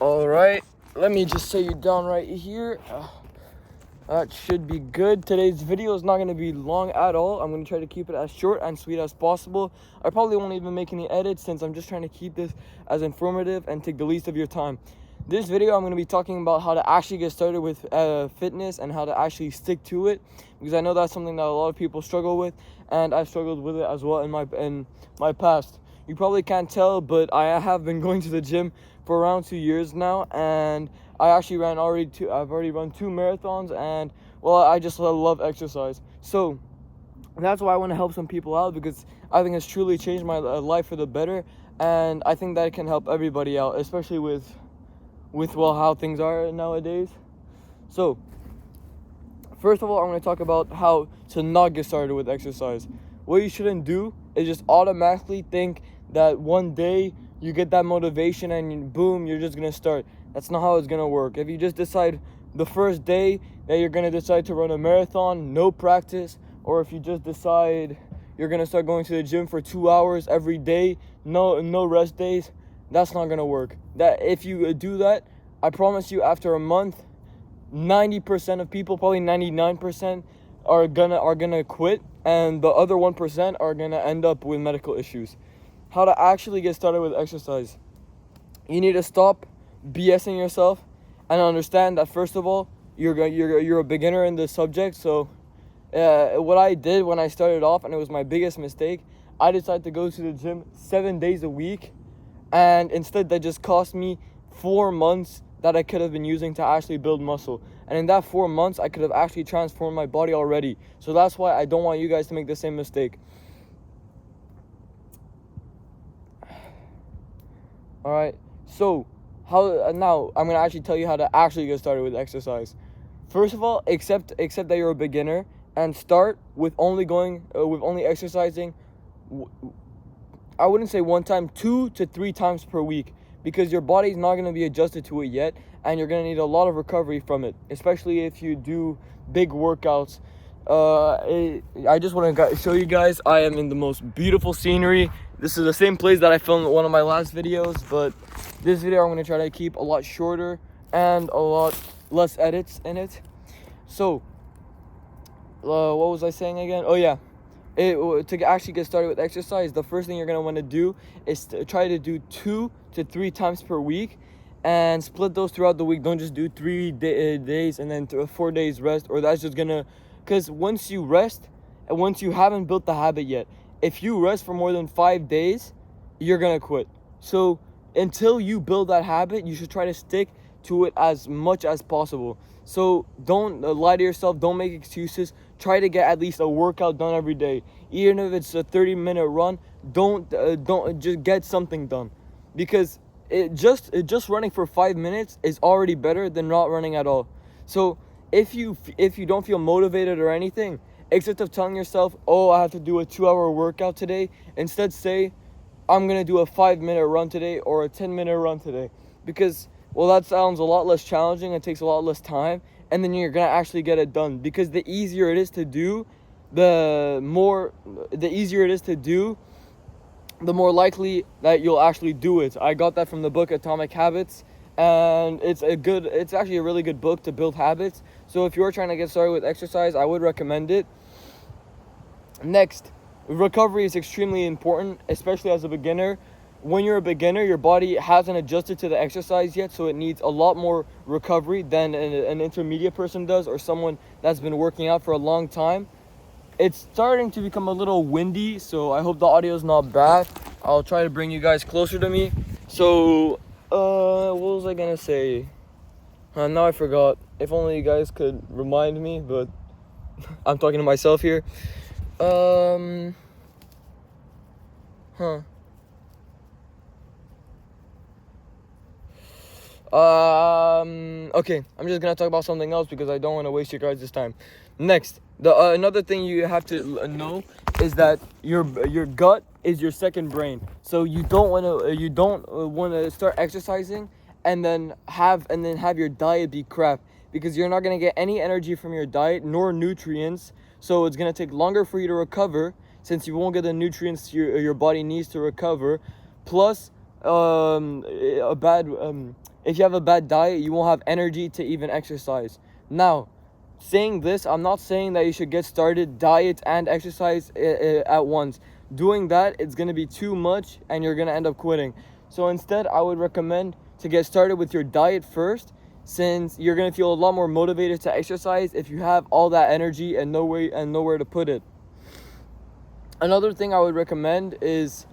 All right, let me just set you down right here. That should be good. Today's video is not going to be long at all. I'm going to try to keep it as short and sweet as possible. I probably won't even make any edits since I'm just trying to keep this as informative and take the least of your time. This video, I'm going to be talking about how to actually get started with fitness and how to actually stick to it, because I know that's something that a lot of people struggle with, and I've struggled with it as well in my past. You probably can't tell, but I have been going to the gym for around 2 years now, and I actually I've already run 2 marathons, and well, I just love exercise. So that's why I want to help some people out, because I think it's truly changed my life for the better, and I think that it can help everybody out, especially with how things are nowadays. So first of all, I'm going to talk about how to not get started with exercise. What you shouldn't do is just automatically think that one day you get that motivation and boom, you're just going to start. That's not how it's going to work. If you just decide the first day that you're going to decide to run a marathon, no practice, or if you just decide you're going to start going to the gym for 2 hours every day, no rest days, that's not going to work. That if you do that, I promise you, after a month, 90% of people, probably 99%, are gonna quit, and the other 1% are gonna end up with medical issues. How to actually get started with exercise? You need to stop BSing yourself and understand that, first of all, you're a beginner in this subject. So what I did when I started off, and it was my biggest mistake, I decided to go to the gym 7 days a week, and instead that just cost me 4 months that I could have been using to actually build muscle. And in that 4 months, I could have actually transformed my body already. So that's why I don't want you guys to make the same mistake. All right. So now I'm going to actually tell you how to actually get started with exercise. First of all, accept that you're a beginner, and start with only exercising, I wouldn't say one time, 2 to 3 times per week, because your body's not going to be adjusted to it yet, and you're going to need a lot of recovery from it, especially if you do big workouts. I just want to show you guys, I am in the most beautiful scenery. This is the same place that I filmed one of my last videos, but this video I'm going to try to keep a lot shorter and a lot less edits in it. So what was I saying again? Oh yeah, to actually get started with exercise, the first thing you're going to want to do is to try to do 2 to 3 times per week, and split those throughout the week. Don't just do 3 days and then 4 days rest, or that's just gonna, because once you rest, and once you haven't built the habit yet, if you rest for more than 5 days, you're gonna quit. So until you build that habit, you should try to stick to it as much as possible. So don't lie to yourself, don't make excuses. Try to get at least a workout done every day, even if it's a 30-minute run. Don't just get something done, because just running for 5 minutes is already better than not running at all. So if you don't feel motivated or anything, instead of telling yourself, oh, I have to do a 2-hour workout today, instead say, I'm gonna do a 5-minute run today or a 10-minute run today, because, well, that sounds a lot less challenging, it takes a lot less time, and then you're gonna actually get it done. Because the easier it is to do, the more likely that you'll actually do it. I got that from the book Atomic Habits, and it's actually a really good book to build habits. So if you're trying to get started with exercise, I would recommend it. Next, recovery is extremely important, especially as a beginner. When you're a beginner, your body hasn't adjusted to the exercise yet, so it needs a lot more recovery than an intermediate person does, or someone that's been working out for a long time. It's starting to become a little windy, so I hope the audio is not bad. I'll try to bring you guys closer to me. So, what was I gonna say? Now I forgot. If only you guys could remind me, but I'm talking to myself here. Okay, I'm just gonna talk about something else because I don't want to waste your guys' time. Next, another thing you have to know is that your gut is your second brain. So you don't want to start exercising and then have your diet be crap, because you're not gonna get any energy from your diet nor nutrients. So it's gonna take longer for you to recover, since you won't get the nutrients your body needs to recover. Plus, if you have a bad diet, you won't have energy to even exercise. Now, saying this, I'm not saying that you should get started diet and exercise at once. Doing that, it's going to be too much and you're going to end up quitting. So instead, I would recommend to get started with your diet first, since you're going to feel a lot more motivated to exercise if you have all that energy and nowhere to put it. Another thing I would recommend is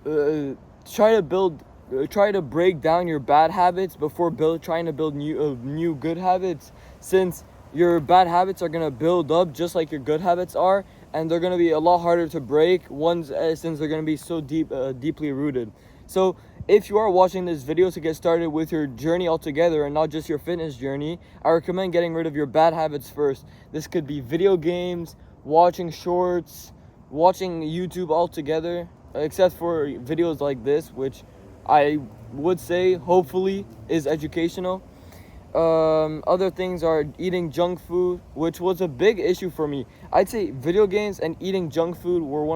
try to break down your bad habits before trying to build new good habits, since your bad habits are going to build up just like your good habits are, and they're going to be a lot harder to break since they're going to be so deeply rooted. So if you are watching this video to get started with your journey altogether and not just your fitness journey, I recommend getting rid of your bad habits first. This could be video games, watching shorts, watching YouTube altogether, except for videos like this, which I would say hopefully is educational. Other things are eating junk food, which was a big issue for me. I'd say video games and eating junk food were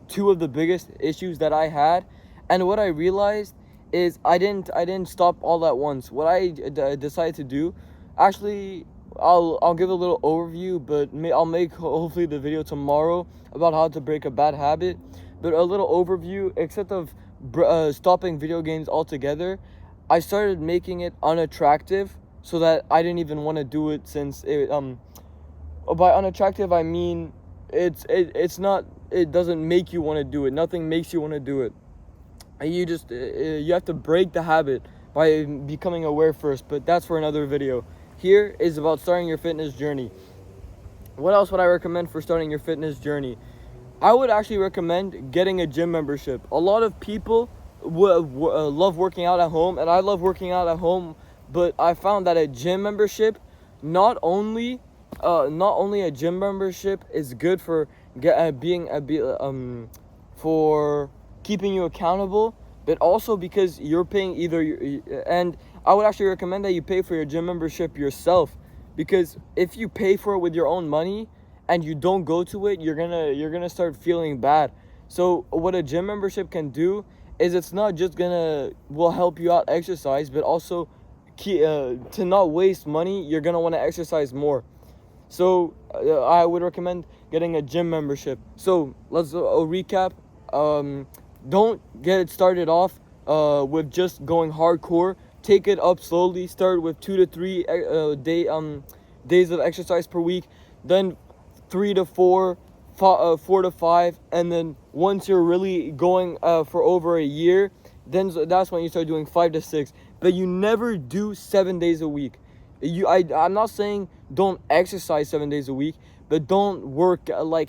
two of the biggest issues that I had. And what I realized is I didn't stop all at once. What I decided to do, actually, I'll give a little overview, but I'll make hopefully the video tomorrow about how to break a bad habit. But a little overview, except of stopping video games altogether, I started making it unattractive so that I didn't even want to do it, since by unattractive I mean it doesn't make you want to do it. Nothing makes you want to do it. You have to break the habit by becoming aware first, but that's for another video. Here is about starting your fitness journey. What else would I recommend for starting your fitness journey? I would actually recommend getting a gym membership. A lot of people love working out at home, and I love working out at home, but I found that a gym membership, not only a gym membership is good for for keeping you accountable, but also because you're paying and I would actually recommend that you pay for your gym membership yourself, because if you pay for it with your own money and you don't go to it, you're gonna start feeling bad. So what a gym membership can do is it's not just will help you out exercise, but also to not waste money, you're gonna want to exercise more. So I would recommend getting a gym membership. So let's recap. Don't get it started off with just going hardcore. Take it up slowly. Start with 2 to 3 days of exercise per week, then 3 to 4, 4 to 5, and then once you're really going for over a year, then that's when you start doing 5 to 6. But you never do 7 days a week. I'm not saying don't exercise 7 days a week, but don't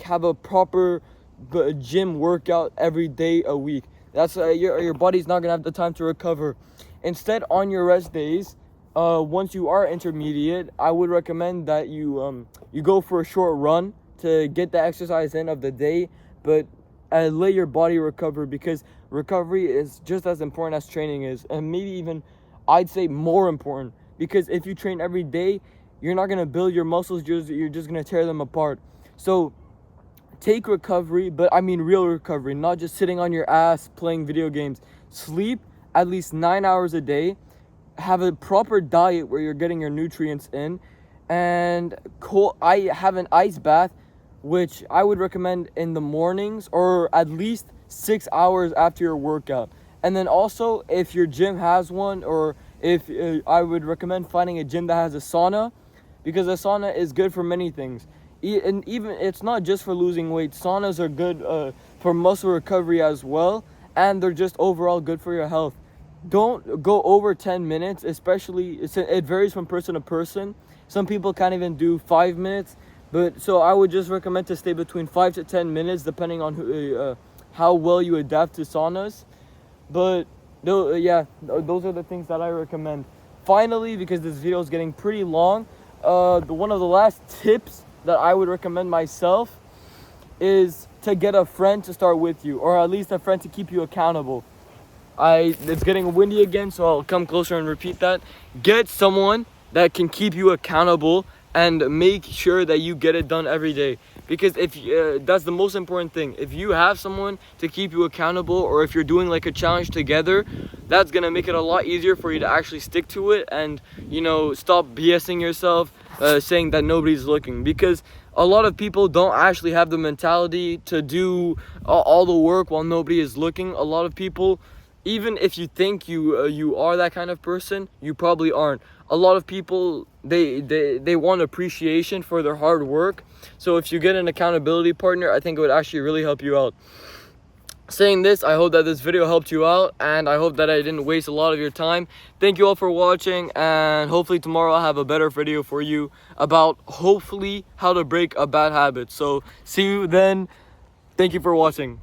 have a proper gym workout every day a week. That's your body's not gonna have the time to recover. Instead, on your rest days, once you are intermediate, I would recommend that you go for a short run to get the exercise in of the day, but let your body recover, because recovery is just as important as training is, and maybe even I'd say more important, because if you train every day, you're not going to build your muscles, you're just going to tear them apart. So take recovery, but I mean real recovery, not just sitting on your ass playing video games. Sleep at least 9 hours a day, have a proper diet where you're getting your nutrients in, and I have an ice bath, which I would recommend in the mornings, or at least 6 hours after your workout. And then also, if your gym has one, or if I would recommend finding a gym that has a sauna, because a sauna is good for many things. And even it's not just for losing weight. Saunas are good for muscle recovery as well, and they're just overall good for your health. Don't go over 10 minutes, especially it varies from person to person. Some people can't even do 5 minutes, but so I would just recommend to stay between 5 to 10 minutes, depending on how well you adapt to saunas. But yeah, those are the things that I recommend. Finally, because this video is getting pretty long, one of the last tips that I would recommend myself is to get a friend to start with you, or at least a friend to keep you accountable. It's getting windy again, so I'll come closer and repeat that. Get someone that can keep you accountable and make sure that you get it done every day. because if that's the most important thing. If you have someone to keep you accountable, or if you're doing like a challenge together, that's gonna make it a lot easier for you to actually stick to it, and stop BSing yourself, saying that nobody's looking, because a lot of people don't actually have the mentality to do all the work while nobody is looking. A lot of people, even if you think you are that kind of person, you probably aren't. A lot of people, they want appreciation for their hard work. So if you get an accountability partner, I think it would actually really help you out. Saying this, I hope that this video helped you out, and I hope that I didn't waste a lot of your time. Thank you all for watching, and hopefully tomorrow I'll have a better video for you about hopefully how to break a bad habit. So see you then. Thank you for watching.